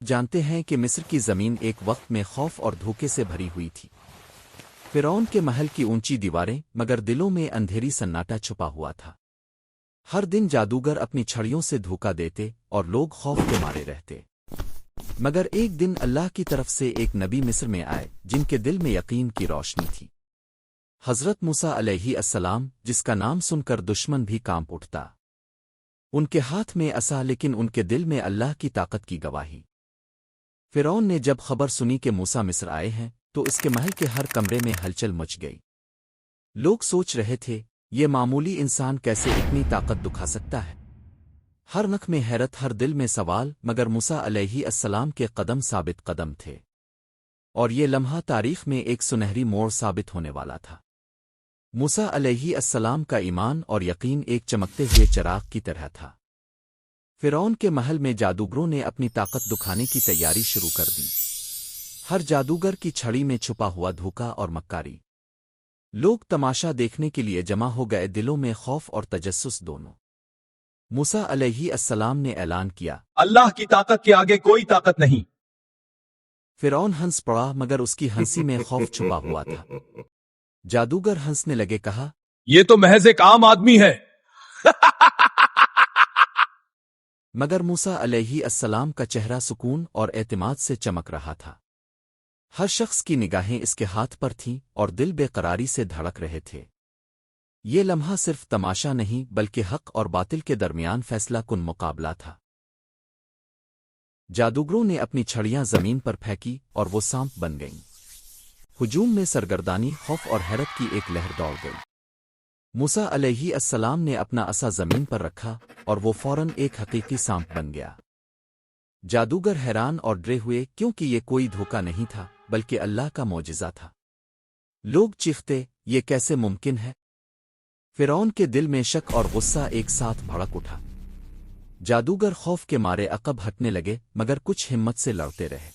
جانتے ہیں کہ مصر کی زمین ایک وقت میں خوف اور دھوکے سے بھری ہوئی تھی۔ فرعون کے محل کی اونچی دیواریں مگر دلوں میں اندھیری سناٹا چھپا ہوا تھا۔ ہر دن جادوگر اپنی چھڑیوں سے دھوکا دیتے اور لوگ خوف کے مارے رہتے۔ مگر ایک دن اللہ کی طرف سے ایک نبی مصر میں آئے جن کے دل میں یقین کی روشنی تھی۔ حضرت موسیٰ علیہ السلام، جس کا نام سن کر دشمن بھی کانپ اٹھتا۔ ان کے ہاتھ میں عصا لیکن ان کے دل میں اللہ کی طاقت کی گواہی۔ فرعون نے جب خبر سنی کہ موسیٰ مصر آئے ہیں تو اس کے محل کے ہر کمرے میں ہلچل مچ گئی۔ لوگ سوچ رہے تھے یہ معمولی انسان کیسے اتنی طاقت دکھا سکتا ہے۔ ہر نک میں حیرت، ہر دل میں سوال، مگر موسیٰ علیہ السلام کے قدم ثابت قدم تھے، اور یہ لمحہ تاریخ میں ایک سنہری موڑ ثابت ہونے والا تھا۔ موسیٰ علیہ السلام کا ایمان اور یقین ایک چمکتے ہوئے چراغ کی طرح تھا۔ فرعون کے محل میں جادوگروں نے اپنی طاقت دکھانے کی تیاری شروع کر دی۔ ہر جادوگر کی چھڑی میں چھپا ہوا دھوکا اور مکاری۔ لوگ تماشا دیکھنے کے لیے جمع ہو گئے، دلوں میں خوف اور تجسس دونوں۔ موسیٰ علیہ السلام نے اعلان کیا، اللہ کی طاقت کے آگے کوئی طاقت نہیں۔ فرعون ہنس پڑا مگر اس کی ہنسی میں خوف چھپا ہوا تھا۔ جادوگر ہنسنے لگے، کہا، یہ تو محض ایک عام آدمی ہے۔ مگر موسیٰ علیہ السلام کا چہرہ سکون اور اعتماد سے چمک رہا تھا۔ ہر شخص کی نگاہیں اس کے ہاتھ پر تھیں اور دل بے قراری سے دھڑک رہے تھے۔ یہ لمحہ صرف تماشا نہیں بلکہ حق اور باطل کے درمیان فیصلہ کن مقابلہ تھا۔ جادوگروں نے اپنی چھڑیاں زمین پر پھینکی اور وہ سانپ بن گئیں۔ ہجوم میں سرگردانی، خوف اور حیرت کی ایک لہر دوڑ گئی۔ موسیٰ علیہ السلام نے اپنا عصا زمین پر رکھا اور وہ فوراً ایک حقیقی سانپ بن گیا۔ جادوگر حیران اور ڈرے ہوئے کیونکہ یہ کوئی دھوکا نہیں تھا بلکہ اللہ کا معجزہ تھا۔ لوگ چیختے، یہ کیسے ممکن ہے؟ فرعون کے دل میں شک اور غصہ ایک ساتھ بھڑک اٹھا۔ جادوگر خوف کے مارے عقب ہٹنے لگے مگر کچھ ہمت سے لڑتے رہے۔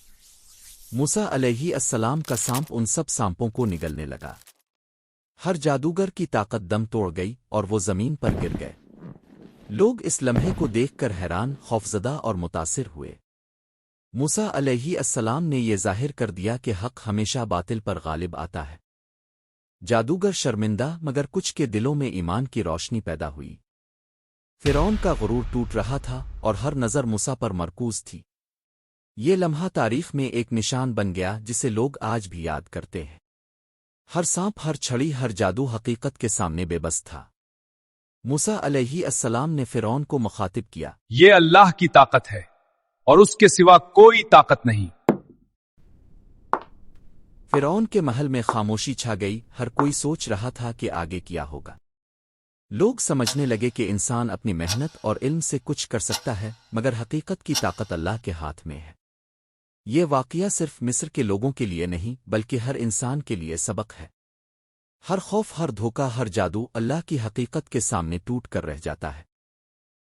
موسیٰ علیہ السلام کا سانپ ان سب سانپوں کو نگلنے لگا۔ ہر جادوگر کی طاقت دم توڑ گئی اور وہ زمین پر گر گئے۔ لوگ اس لمحے کو دیکھ کر حیران، خوفزدہ اور متاثر ہوئے۔ موسیٰ علیہ السلام نے یہ ظاہر کر دیا کہ حق ہمیشہ باطل پر غالب آتا ہے۔ جادوگر شرمندہ مگر کچھ کے دلوں میں ایمان کی روشنی پیدا ہوئی۔ فرعون کا غرور ٹوٹ رہا تھا اور ہر نظر موسیٰ پر مرکوز تھی۔ یہ لمحہ تاریخ میں ایک نشان بن گیا جسے لوگ آج بھی یاد کرتے ہیں۔ ہر سانپ، ہر چھڑی، ہر جادو حقیقت کے سامنے بے بس تھا۔ موسیٰ علیہ السلام نے فرعون کو مخاطب کیا، یہ اللہ کی طاقت ہے اور اس کے سوا کوئی طاقت نہیں۔ فرعون کے محل میں خاموشی چھا گئی، ہر کوئی سوچ رہا تھا کہ آگے کیا ہوگا۔ لوگ سمجھنے لگے کہ انسان اپنی محنت اور علم سے کچھ کر سکتا ہے مگر حقیقت کی طاقت اللہ کے ہاتھ میں ہے۔ یہ واقعہ صرف مصر کے لوگوں کے لیے نہیں بلکہ ہر انسان کے لیے سبق ہے۔ ہر خوف، ہر دھوکہ، ہر جادو اللہ کی حقیقت کے سامنے ٹوٹ کر رہ جاتا ہے۔